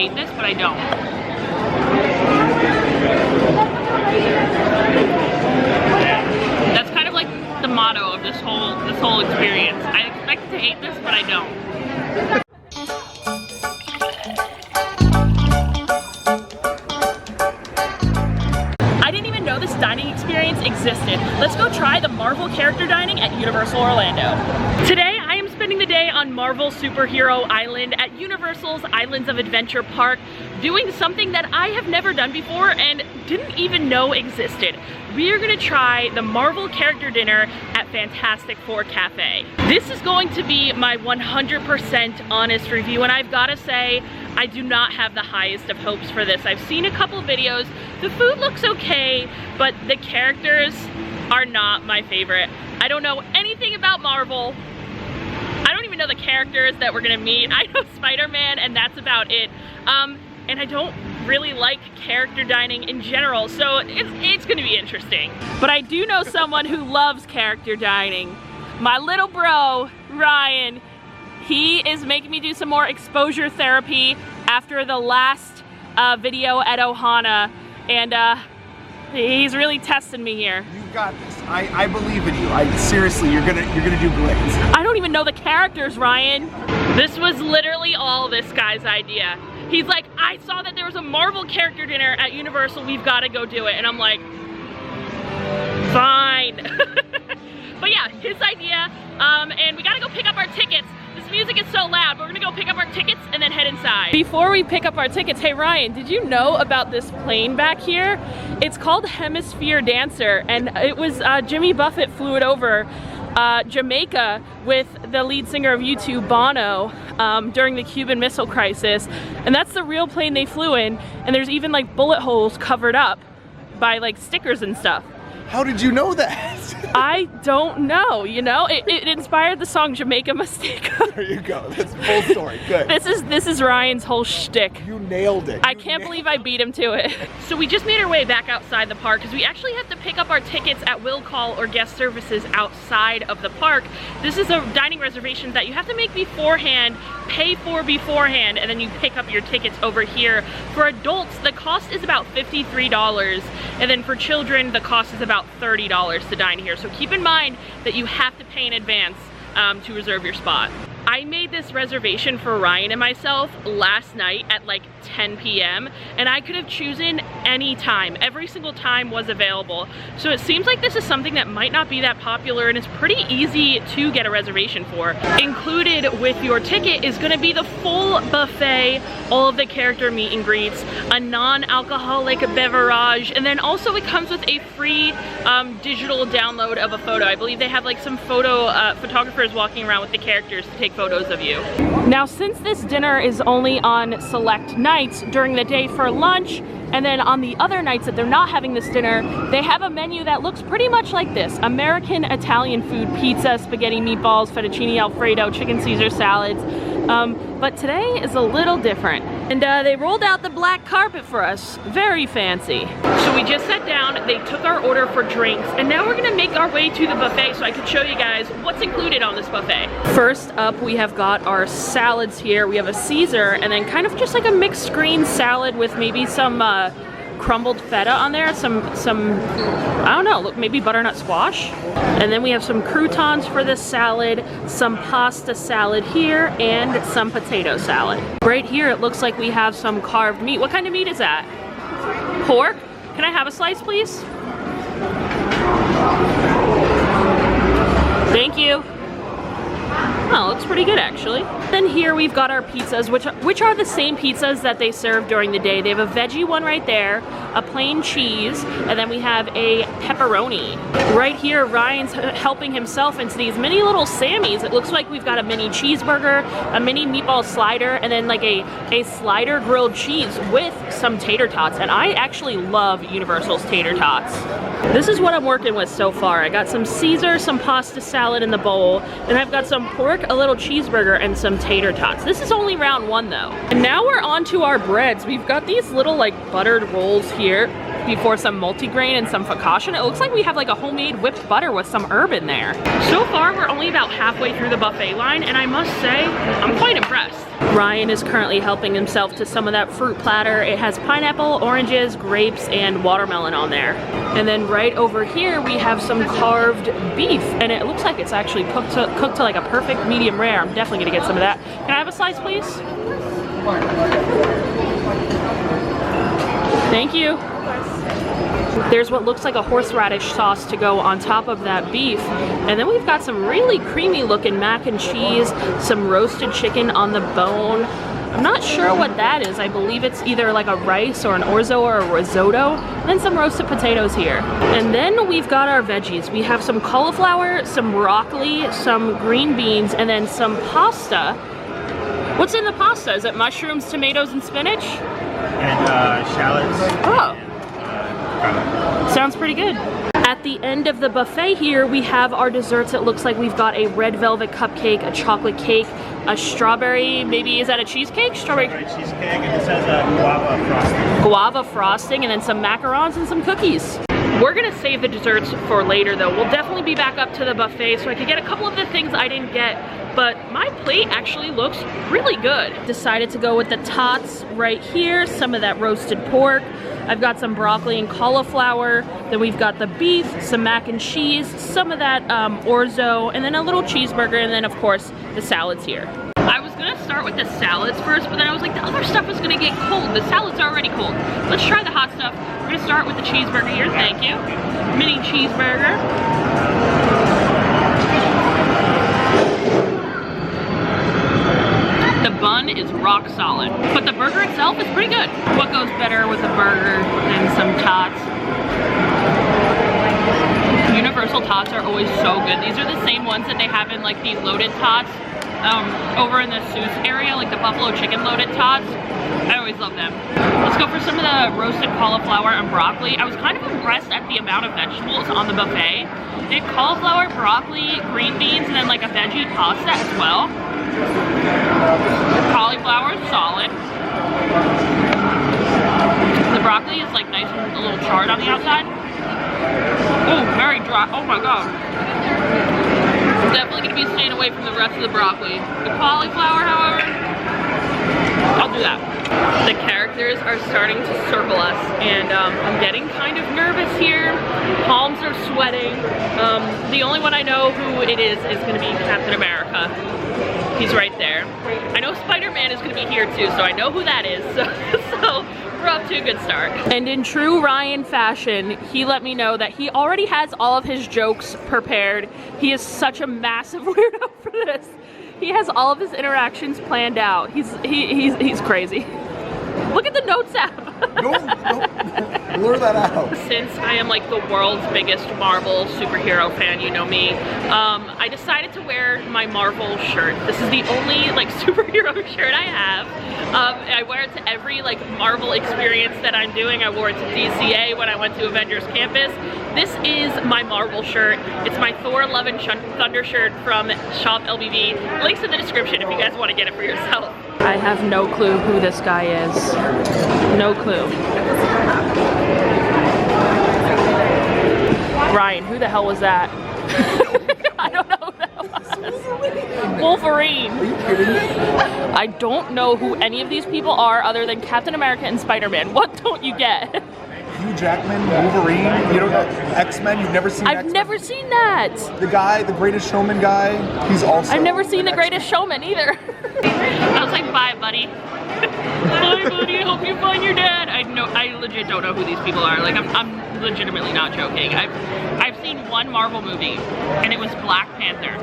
hate this, but I don't. That's kind of like the motto of this whole experience. I expected to hate this, but I don't. I didn't even know this dining experience existed. Let's go try the Marvel character dining at Universal Orlando. Today, I am spending the day on Marvel Superhero Island at Universal's Islands of Adventure Park, doing something that I have never done before and didn't even know existed. We are gonna try the Marvel character dinner at Fantastic Four Cafe. This is going to be my 100% honest review, and I've gotta say, I do not have the highest of hopes for this. I've seen a couple videos, the food looks okay, but the characters are not my favorite. I don't know anything about Marvel. I don't even know the characters that we're gonna meet. I know Spider-Man and that's about it. And I don't really like character dining in general, so it's gonna be interesting. But I do know someone who loves character dining. My little bro, Ryan. He is making me do some more exposure therapy after the last video at Ohana, and he's really testing me here. You got this. I believe in you. Seriously, you're gonna do great. I don't even know the characters, Ryan. This was literally all this guy's idea. He's like, I saw that there was a Marvel character dinner at Universal, we've got to go do it. And I'm like, fine. But yeah, his idea, and we gotta go pick up our tickets. This music is so loud, but we're gonna go pick up our tickets and then head inside. Before we pick up our tickets, hey Ryan, did you know about this plane back here? It's called Hemisphere Dancer, and it was Jimmy Buffett flew it over Jamaica with the lead singer of U2, Bono, during the Cuban Missile Crisis. And that's the real plane they flew in, and there's even like bullet holes covered up by like stickers and stuff. How did you know that? I don't know, you know? It inspired the song Jamaica Mistake. There you go, that's the full story, good. This is Ryan's whole shtick. You nailed it. I can't believe I beat him to it. So we just made our way back outside the park because we actually have to pick up our tickets at will call or guest services outside of the park. This is a dining reservation that you have to make beforehand, pay for beforehand, and then you pick up your tickets over here. For adults, the cost is about $53, and then for children, the cost is about $30 to dine here. So keep in mind that you have to pay in advance to reserve your spot. I made this reservation for Ryan and myself last night at like 10 p.m. and I could have chosen any time. Every single time was available. So it seems like this is something that might not be that popular and it's pretty easy to get a reservation for. Included with your ticket is gonna be the full buffet, all of the character meet and greets, a non-alcoholic beverage, and then also it comes with a free digital download of a photo. I believe they have like some photographers walking around with the characters to take photos of you. Now, since this dinner is only on select nights during the day for lunch, and then on the other nights that they're not having this dinner, they have a menu that looks pretty much like this. American Italian food, pizza, spaghetti, meatballs, fettuccine Alfredo, chicken Caesar salads. But today is a little different. And they rolled out the black carpet for us. Very fancy. So we just sat down, they took our order for drinks, and now we're gonna make our way to the buffet so I can show you guys what's included on this buffet. First up, we have got our salads here. We have a Caesar, and then kind of just like a mixed green salad with maybe some crumbled feta on there, some I don't know, look, maybe butternut squash. And then we have some croutons for this salad, some pasta salad here, and some potato salad. Right here, it looks like we have some carved meat. What kind of meat is that? Pork? Can I have a slice, please? Thank you. Oh, looks pretty good actually. Then here we've got our pizzas, which are the same pizzas that they serve during the day. They have a veggie one right there, a plain cheese, and then we have a pepperoni. Right here, Ryan's helping himself into these mini little Sammies. It looks like we've got a mini cheeseburger, a mini meatball slider, and then like a slider grilled cheese with some tater tots. And I actually love Universal's tater tots. This is what I'm working with so far. I got some Caesar, some pasta salad in the bowl, and I've got some pork, a little cheeseburger, and some tater tots. This is only round one though. And now we're on to our breads. We've got these little like buttered rolls here. recipe for some multigrain and some focaccia. It looks like we have like a homemade whipped butter with some herb in there. So far, we're only about halfway through the buffet line, and I must say, I'm quite impressed. Ryan is currently helping himself to some of that fruit platter. It has pineapple, oranges, grapes, and watermelon on there. And then right over here, we have some carved beef, and it looks like it's actually cooked to like a perfect medium rare. I'm definitely gonna get some of that. Can I have a slice, please? Thank you. There's what looks like a horseradish sauce to go on top of that beef. And then we've got some really creamy looking mac and cheese, some roasted chicken on the bone. I'm not sure what that is. I believe it's either like a rice or an orzo or a risotto. And then some roasted potatoes here. And then we've got our veggies. We have some cauliflower, some broccoli, some green beans, and then some pasta. What's in the pasta? Is it mushrooms, tomatoes, and spinach? And shallots. Oh. Sounds pretty good. At the end of the buffet here, we have our desserts. It looks like we've got a red velvet cupcake, a chocolate cake, a strawberry, maybe, is that a cheesecake? Strawberry cheesecake, and this has a guava frosting. Guava frosting, and then some macarons and some cookies. We're gonna save the desserts for later though. We'll definitely be back up to the buffet so I could get a couple of the things I didn't get, but my plate actually looks really good. Decided to go with the tots right here, some of that roasted pork. I've got some broccoli and cauliflower. Then we've got the beef, some mac and cheese, some of that orzo, and then a little cheeseburger, and then of course the salads here. I was gonna start with the salads first, but then I was like, the other stuff is gonna get cold. The salads are already cold. Let's try the hot stuff. We're gonna start with the cheeseburger here, thank you. Mini cheeseburger. The bun is rock solid, but the burger itself is pretty good. What goes better with a burger than some tots? Universal tots are always so good. These are the same ones that they have in like the loaded tots over in the Seuss area, like the buffalo chicken loaded tots. I always love them. Let's go for some of the roasted cauliflower and broccoli. I was kind of impressed at the amount of vegetables on the buffet. They had cauliflower, broccoli, green beans, and then like a veggie pasta as well. The cauliflower is solid. The broccoli is like nice and a little charred on the outside. Oh, very dry. Oh my god. I'm definitely gonna be staying away from the rest of the broccoli. The cauliflower, however, I'll do that. The characters are starting to circle us, and I'm getting kind of nervous here. Palms are sweating. The only one I know who it is gonna be Captain America. He's right there. I know Spider-Man is gonna be here too, so I know who that is. So we're off to a good start. And in true Ryan fashion, he let me know that he already has all of his jokes prepared. He is such a massive weirdo for this. He has all of his interactions planned out. He's crazy. Look at the notes app. Don't blur that out. Since I am like the world's biggest Marvel superhero fan, you know me, I decided to wear my Marvel shirt. This is the only like superhero shirt I have. I wear it to every like Marvel experience that I'm doing. I wore it to DCA when I went to Avengers Campus. This is my Marvel shirt. It's my Thor Love and Thunder shirt from Shop LBV. Links in the description if you guys want to get it for yourself. I have no clue who this guy is. No clue. Ryan, who the hell was that? I don't know who that was. Wolverine. Are you kidding me? I don't know who any of these people are other than Captain America and Spider-Man. What don't you get? Hugh Jackman, Wolverine, you don't know, X-Men, you've never seen I've X-Men? never seen that. The guy, the Greatest Showman guy, he's also I've never seen The an Greatest Showman either. I was like, bye, buddy. Bye, buddy. I hope you find your dad. I legit don't know who these people are. Like, I'm legitimately not joking. I've seen one Marvel movie, and it was Black Panther.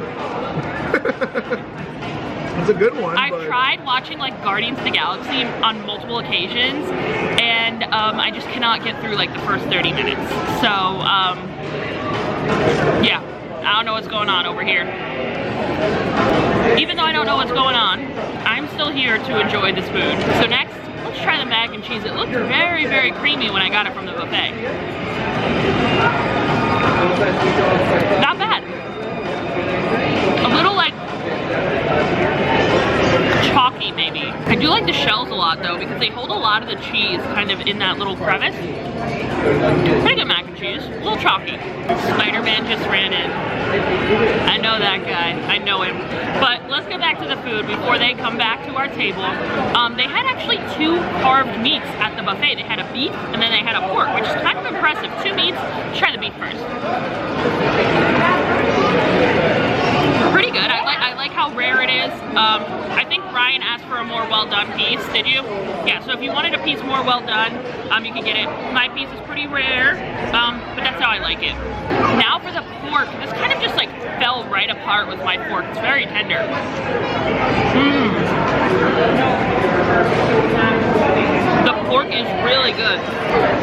It's a good one. I've tried watching like Guardians of the Galaxy on multiple occasions, and I just cannot get through like the first 30 minutes. So, yeah, I don't know what's going on over here. Even though I don't know what's going on, I'm still here to enjoy this food. So next, let's try the mac and cheese. It looked very, very creamy when I got it from the buffet. Not bad. A little like chalky maybe. I do like the shells a lot though because they hold a lot of the cheese kind of in that little crevice. Pretty good mac and cheese. A little chalky. Spider-Man just ran in. I know that guy. I know him. But let's get back to the food before they come back to our table. They had actually 2 carved meats at the buffet. They had a beef and then they had a pork, which is kind of impressive. 2 meats. Let's try the beef first. Pretty good. I like how rare it is. I think Ryan asked for a more well done piece. Did you? Yeah, so if you wanted a piece more well done, you can get it. My piece is pretty rare, but that's how I like it. Now for the pork. This kind of just like fell right apart with my pork. It's very tender. The pork is really good.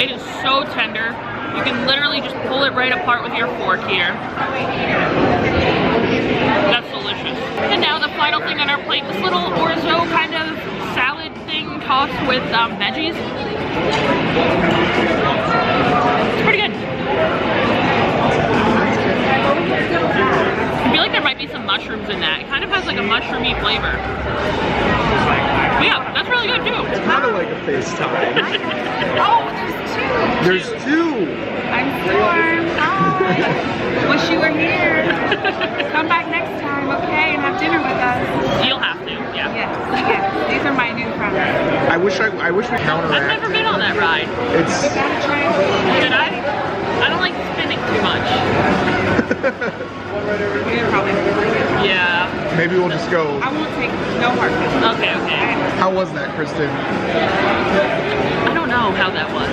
It is so tender. You can literally just pull it right apart with your fork here. That's delicious. And now the final thing on our plate, this little orzo kind of salad thing tossed with veggies. It's pretty good. I feel like there might be some mushrooms in that. It kind of has like a mushroomy flavor. But yeah, that's really good too. It's kind of like a FaceTime. Oh, there's 2. There's 2. I'm Storm. Hi. Wish you were here. Come back next time, okay, and have dinner with us. You'll have to, yeah. Yes. These are my new friends. I wish we counteracted. I've never been on that ride. It's. You gotta try it. Did I? I don't like spinning too much. We're probably Yeah. Maybe we'll just go. I won't take no hard feelings. Okay, okay. How was that, Kristen? I don't know how that was.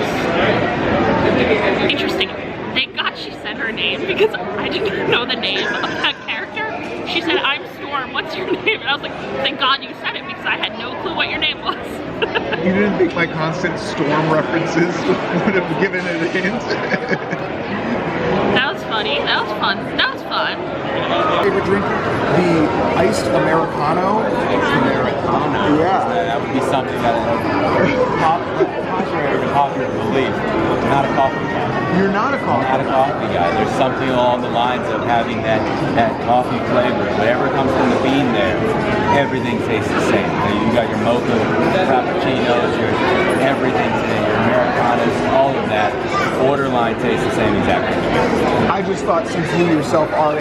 Interesting. Thank God she said her name because I didn't know the name of that character. She said, "I'm Storm, what's your name?" And I was like, thank God you said it because I had no clue what your name was. You didn't think my constant Storm references would have given it a hint? That was funny. That was fun. That was fun. Favorite drink? The iced Americano. Americano. Yeah. That would be something that, contrary to popular belief, I'm not a coffee guy. You're not a coffee. I'm not a coffee guy. There's something along the lines of having that coffee flavor. Whatever comes from the bean there, everything tastes the same. You got your mocha, frappuccinos, your everything's in it, your Americanos, all of that. Borderline tastes the same exactly. I just thought since you yourself are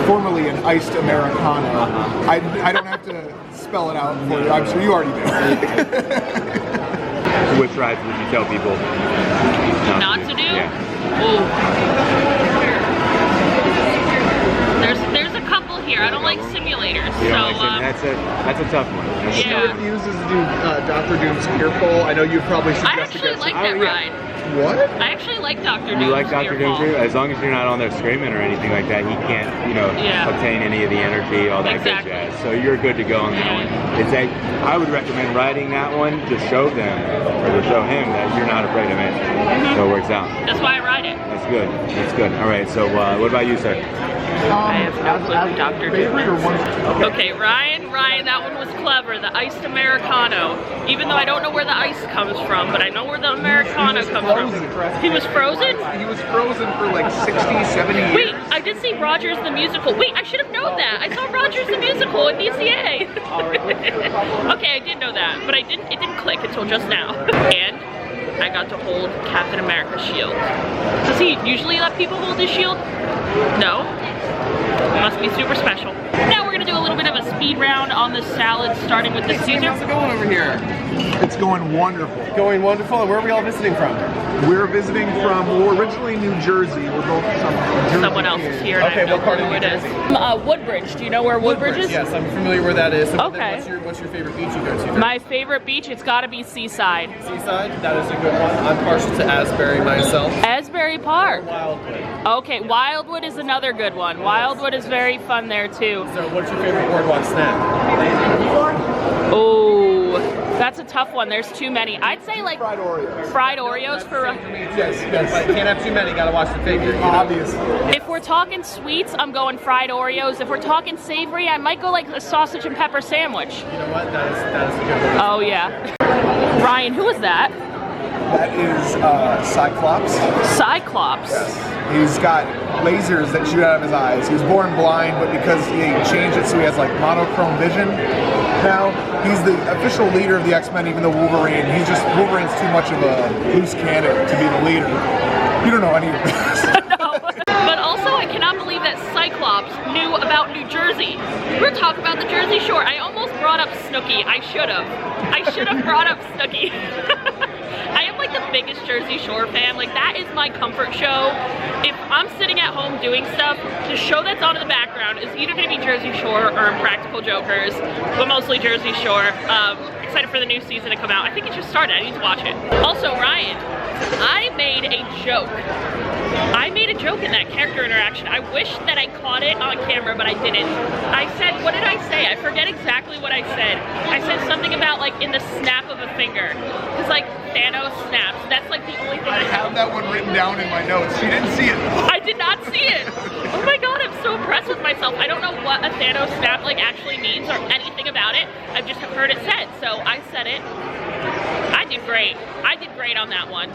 formerly an iced Americano, I don't have to spell it out for you. I'm sure you already do. Which rides would you tell people Not to do? Yeah. Ooh. There's a couple here. I don't like simulators, You so don't like that's a tough one. That's a She Yeah. tough one. refuses to do Dr. Doom's Fearful. I know you'd probably I suggest actually against like it. that Oh, yeah. ride. What? I actually like Dr. Doom. You like Dr. Doom too? As long as you're not on there screaming or anything like that, he can't, Yeah. obtain any of the energy, all that Exactly. good jazz. So you're good to go on that one. It's that I would recommend riding that one to show them or to show him that you're not afraid of it. So it works out. That's why I ride it. That's good. That's good. All right. So what about you, sir? I have no clue who Dr. Doom Favorite or is. one? Okay, Ryan, that one was clever. The iced Americano. Even though I don't know where the ice comes from, but I know where the Americano comes from. He was frozen? He was frozen for like 60, 70 years. Wait, I did see Rogers the Musical. Wait, I should have known that. I saw Rogers the Musical at DCA. Okay, I did know that, but it didn't click until just now. And I got to hold Captain America's shield. Does he usually let people hold his shield? No? It must be super special. Now we're gonna do a little bit of a speed round on the salad, starting with the Caesar. How's it going over here? It's going wonderful. Going wonderful. And where are we all visiting from? We're visiting from, we're originally New Jersey. We're both from Jersey. Someone else is here and Okay, I have what no part clue of who it New is. Jersey? Woodbridge. Do you know where Woodbridge is? Yes, I'm familiar where that is. So Okay. What's your favorite beach you go to? My favorite beach, it's gotta be Seaside. Seaside? That is a good one. I'm partial to Asbury myself. Asbury Park. Wildwood. Okay, Wildwood is another good one. Wildwood is very fun there too. So what's your favorite boardwalk snack? Oh, that's a tough one. There's too many. I'd say like Fried Oreos. fried Oreos for. Yes. Can't have too many. Gotta watch the figure. You know? Obviously. If we're talking sweets, I'm going fried Oreos. If we're talking savory, I might go like a sausage and pepper sandwich. You know what? That is a good one. Oh yeah. Ryan, who is that? That is Cyclops. Cyclops. He's got lasers that shoot out of his eyes. He was born blind, but because he changed it so he has like monochrome vision, now. He's the official leader of the X-Men, even though Wolverine's too much of a loose cannon to be the leader. You don't know any of this. No. But also, I cannot believe that Cyclops knew about New Jersey. We're talking about the Jersey Shore. I almost brought up Snooki. I should have brought up Snooki. I am like the biggest Jersey Shore fan. Like, that is my comfort show. If I'm sitting at home doing stuff, the show that's on in the background is either going to be Jersey Shore or Impractical Jokers, but mostly Jersey Shore. Excited for the new season to come out. I think it just started. I need to watch it. Also, Ryan, I made a joke. I made a joke in that character interaction. I wish that I caught it on camera, but I didn't. I said, what did I say? I forget exactly what I said. I said something about like in the snap of a finger. Because like Thanos snaps. That's like the only thing I have that one written down in my notes. She didn't see it. I did not see it. Oh my god, I'm so impressed with myself. I don't know what a Thanos snap like actually means or anything about it. I've just heard it said, so I said it. I did great. I did great on that one.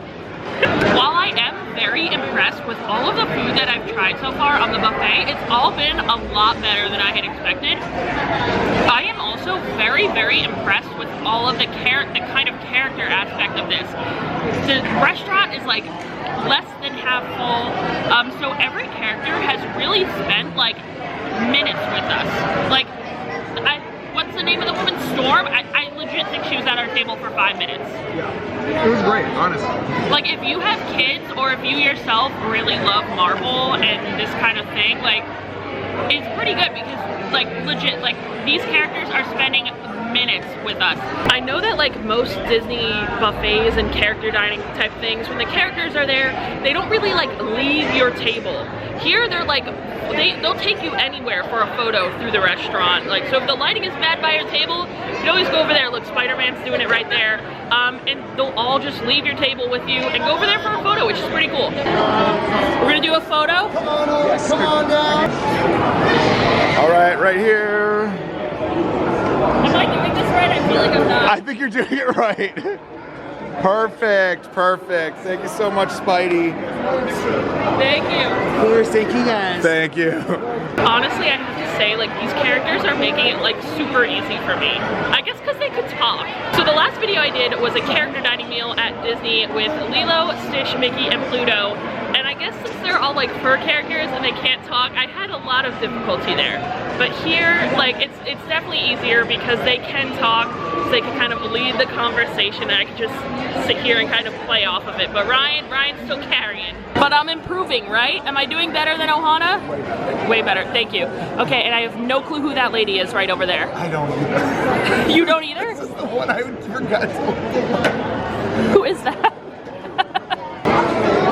While I am very impressed with all of the food that I've tried so far on the buffet, it's all been a lot better than I had expected. I am also very, very impressed with all of the kind of character aspect of this. The restaurant is like less than half full, so every character has really spent like minutes with us. Like, what's the name of the woman? Storm? I legit think she was at our table for 5 minutes. Yeah, it was great, honestly. Like, if you have kids or if you yourself really love Marvel and this kind of thing, like, it's pretty good because, like, legit, like, these characters are spending minutes with us. I know that like most Disney buffets and character dining type things, when the characters are there, they don't really like leave your table. Here they're like, they'll take you anywhere for a photo through the restaurant. Like, so if the lighting is bad by your table, you can always go over there. Look, Spider-Man's doing it right there. And they'll all just leave your table with you and go over there for a photo, which is pretty cool. We're gonna do a photo? Yes. Come on down. All right here. Am I doing this right? I feel like I'm not. I think you're doing it right. Perfect, perfect. Thank you so much, Spidey. Thank you. Of course, thank you guys. Thank you. Honestly, I have to say, like, these characters are making it like super easy for me. I guess because they could talk. So the last video I did was a character dining meal at Disney with Lilo, Stitch, Mickey, and Pluto. And I guess since they're all like fur characters and they can't talk, I had a lot of difficulty there. But here, like, it's definitely easier because they can talk, so they can kind of lead the conversation and I can just sit here and kind of play off of it. But Ryan's still carrying. But I'm improving, right? Am I doing better than Ohana? Way better, thank you. Okay, and I have no clue who that lady is right over there. I don't either. You don't either? This is the one I forgot to. Who is that?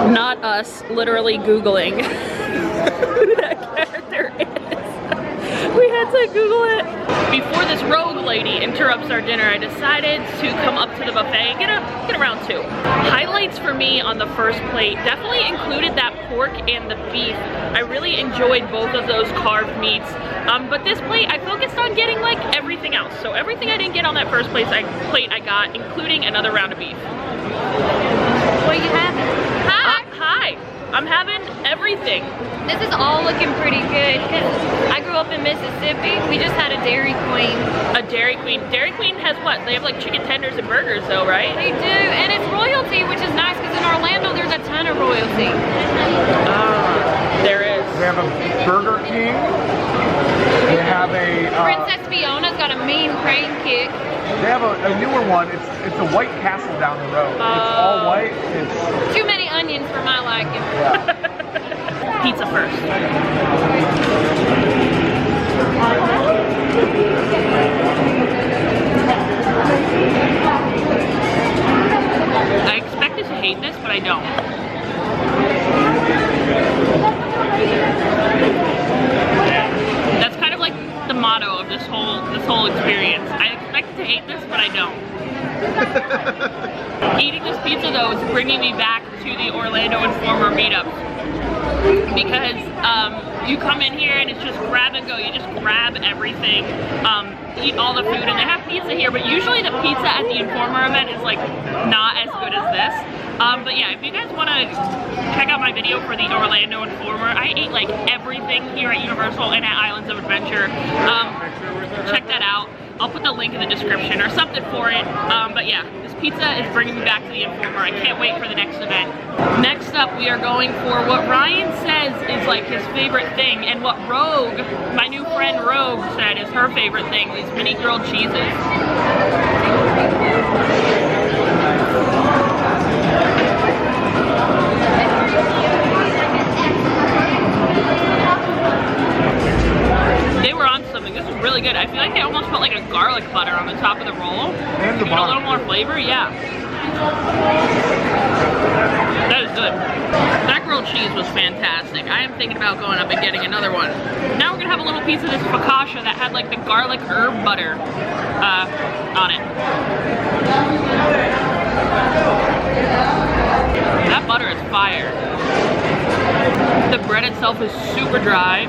Not us literally Googling who that character is. We had to Google it. Before this rogue lady interrupts our dinner, I decided to come up to the buffet and get a round two. Highlights for me on the first plate definitely included that pork and the beef. I really enjoyed both of those carved meats. But this plate, I focused on getting like everything else. So everything I didn't get on that first plate I got, including another round of beef. What are you having? Hi, I'm having everything. This is all looking pretty good because I grew up in Mississippi. We just had a Dairy Queen. A Dairy Queen. Dairy Queen has what? They have like chicken tenders and burgers though, right? They do, and it's royalty, which is nice because in Orlando there's a ton of royalty. There is. We have a Burger King. They have a Princess Fiona's got a mean crane kick. They have a newer one. It's a White Castle down the road. It's all white. It's too many onions for my liking. Yeah. Pizza first. I expected to hate this, but I don't. That's kind of like the motto of this whole experience. I expected to hate this, but I don't. Eating this pizza though is bringing me back to the Orlando Informer meetup. Because you come in here and it's just grab and go. You just grab everything, eat all the food, and they have pizza here, but usually the pizza at the Informer event is like not as good as this. But yeah, if you guys want to check out my video for the Orlando Informer, I ate like everything here at Universal and at Islands of Adventure. Check that out. I'll put the link in the description or something for it. But yeah, this pizza is bringing me back to the Informer. I can't wait for the next event. Next up, we are going for what Ryan says is like his favorite thing, and what Rogue, my new friend Rogue, said is her favorite thing, these mini grilled cheeses. They were on something. This is really good. I feel like they almost put like a garlic butter on the top of the roll. And the Get a little more flavor, yeah. That is good. That grilled cheese was fantastic. I am thinking about going up and getting another one. Now we're gonna have a little piece of this focaccia that had like the garlic herb butter on it. That butter is fire. The bread itself is super dry,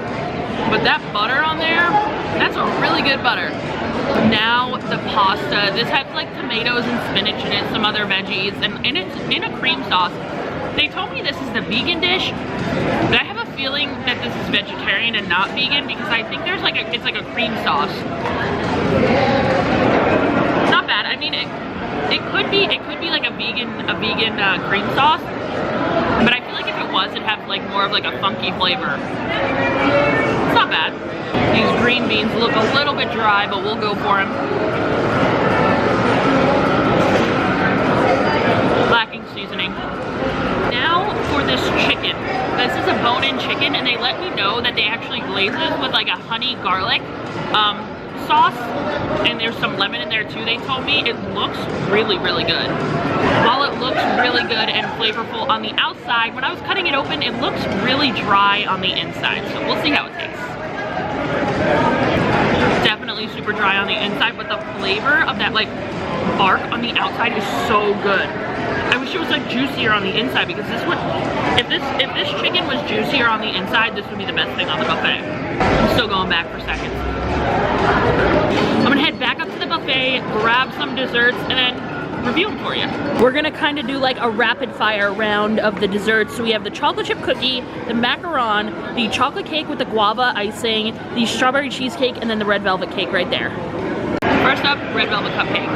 but that butter on there, that's a really good butter. Now the pasta. This has like tomatoes and spinach in it, some other veggies, and it's in a cream sauce. They told me this is the vegan dish, but I have a feeling that this is vegetarian and not vegan because I think there's like it's like a cream sauce. Not bad. I mean, it could be like a vegan cream sauce, but I feel like if it was, it'd have like more of like a funky flavor. It's not bad. These green beans look a little bit dry, but we'll go for them. Lacking seasoning. Now for this chicken. This is a bone-in chicken, and they let me know that they actually glaze it with like a honey garlic sauce, and there's some lemon in there too. They told me it looks really, really good. While it looks really good and flavorful on the outside, when I was cutting it open, it looks really dry on the inside. So we'll see how it tastes. Definitely super dry on the inside, but the flavor of that like bark on the outside is so good. I wish it was like juicier on the inside, because this would, if this chicken was juicier on the inside, this would be the best thing on the buffet. I'm still going back for seconds. I'm gonna head back up to the buffet, grab some desserts, and then review them for you. We're gonna kind of do like a rapid fire round of the desserts. So we have the chocolate chip cookie, the macaron, the chocolate cake with the guava icing, the strawberry cheesecake, and then the red velvet cake right there. First up, red velvet cupcake.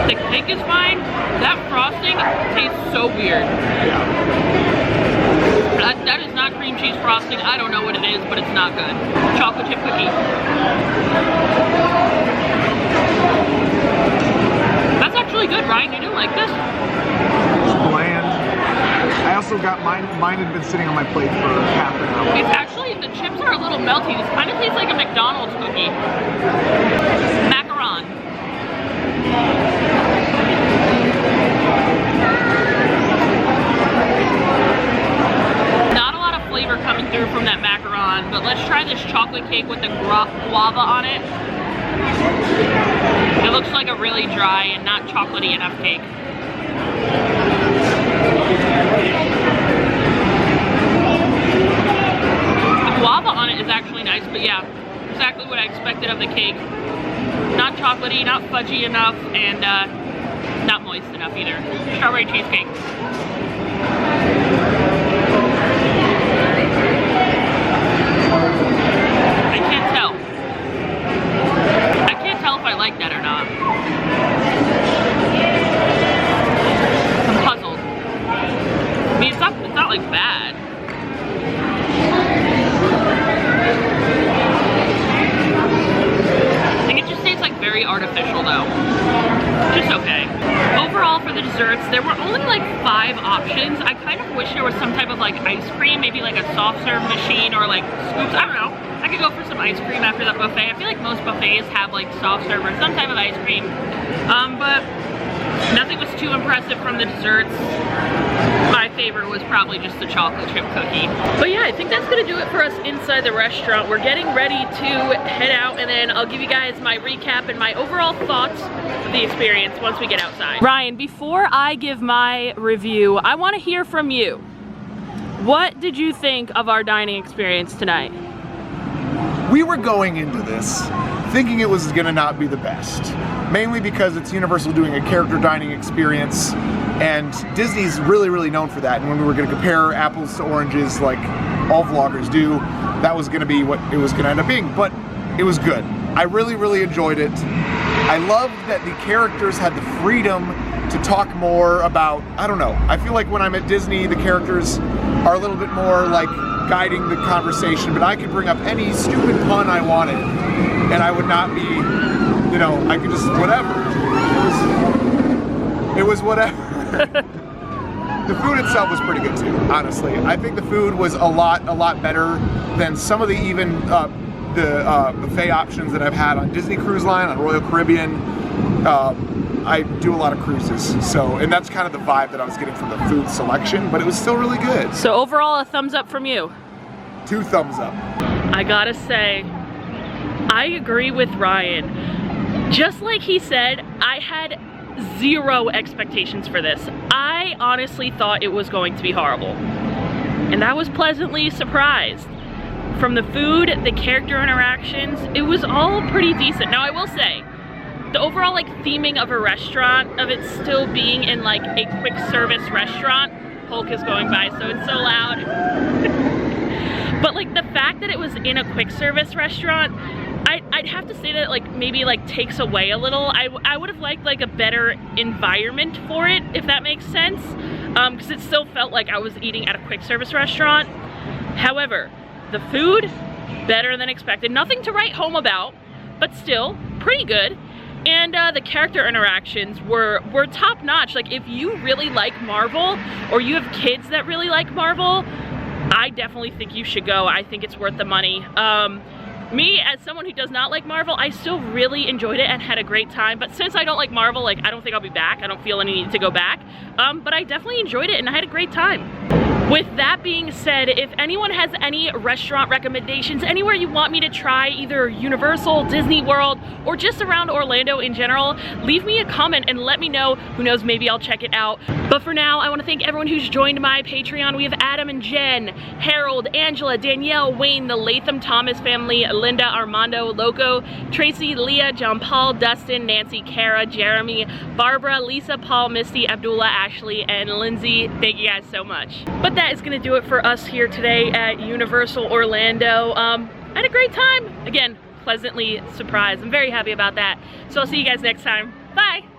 The cake is fine. That frosting tastes so weird. That is not cream cheese frosting. I don't know what it is, but it's not good. Chocolate chip cookie. That's actually good, Ryan. You didn't like this? It's bland. I also got mine had been sitting on my plate for half an hour. It's actually, the chips are a little melty. This kind of tastes like a McDonald's cookie. Macaron. Not a lot of flavor coming through from that macaron, but let's try this chocolate cake with the guava on it. It looks like a really dry and not chocolatey enough cake. The guava on it is actually nice, but yeah, exactly what I expected of the cake. Not chocolatey, not fudgy enough, and not moist enough either. Strawberry cheesecake. I can't tell. I can't tell if I like that or not. I'm puzzled. I mean, it's not like bad. I think it just tastes like very artificial though. Just okay. Overall for the desserts, there were only like 5 options. I kind of wish there was some type of like ice cream, maybe like a soft serve machine or like scoops, I don't know. I could go for some ice cream after that buffet. I feel like most buffets have like soft serve or some type of ice cream. But nothing was too impressive from the desserts. My favorite was probably just the chocolate chip cookie. But yeah, I think that's gonna do it for us inside the restaurant. We're getting ready to head out, and then I'll give you guys my recap and my overall thoughts of the experience once we get outside. Ryan, before I give my review, I wanna hear from you. What did you think of our dining experience tonight? We were going into this thinking it was gonna not be the best, mainly because it's Universal doing a character dining experience, And Disney's really, really known for that. And when we were going to compare apples to oranges, like all vloggers do, that was going to be what it was going to end up being. But it was good. I really, really enjoyed it. I loved that the characters had the freedom to talk more about, I don't know, I feel like when I'm at Disney, the characters are a little bit more like guiding the conversation, but I could bring up any stupid pun I wanted, and I would not be, you know, I could just, whatever. It was whatever. The food itself was pretty good too, honestly. I think the food was a lot better than some of the even the buffet options that I've had on Disney Cruise Line, on Royal Caribbean. I do a lot of cruises, so, and that's kind of the vibe that I was getting from the food selection, but it was still really good. So overall, a thumbs up from you. 2 thumbs up. I gotta say, I agree with Ryan. Just like he said, I had 0 expectations for this. I honestly thought it was going to be horrible. And I was pleasantly surprised. From the food, the character interactions, it was all pretty decent. Now I will say, the overall like theming of a restaurant, of it still being in like a quick service restaurant, Hulk is going by so it's so loud. But like the fact that it was in a quick service restaurant, I'd have to say that like maybe like takes away a little. I would have liked like a better environment for it, if that makes sense, because it still felt like I was eating at a quick service restaurant. However, the food, better than expected. Nothing to write home about, but still pretty good. And the character interactions were top notch. Like if you really like Marvel, or you have kids that really like Marvel, I definitely think you should go. I think it's worth the money. Me, as someone who does not like Marvel, I still really enjoyed it and had a great time. But since I don't like Marvel, like I don't think I'll be back. I don't feel any need to go back. But I definitely enjoyed it and I had a great time. With that being said, if anyone has any restaurant recommendations, anywhere you want me to try, either Universal, Disney World, or just around Orlando in general, leave me a comment and let me know. Who knows, maybe I'll check it out. But for now, I want to thank everyone who's joined my Patreon. We have Adam and Jen, Harold, Angela, Danielle, Wayne, the Latham Thomas family, Linda, Armando, Loco, Tracy, Leah, John Paul, Dustin, Nancy, Kara, Jeremy, Barbara, Lisa, Paul, Misty, Abdullah, Ashley, and Lindsay. Thank you guys so much. But that is going to do it for us here today at Universal Orlando. I had a great time. Again, pleasantly surprised. I'm very happy about that. So I'll see you guys next time. Bye!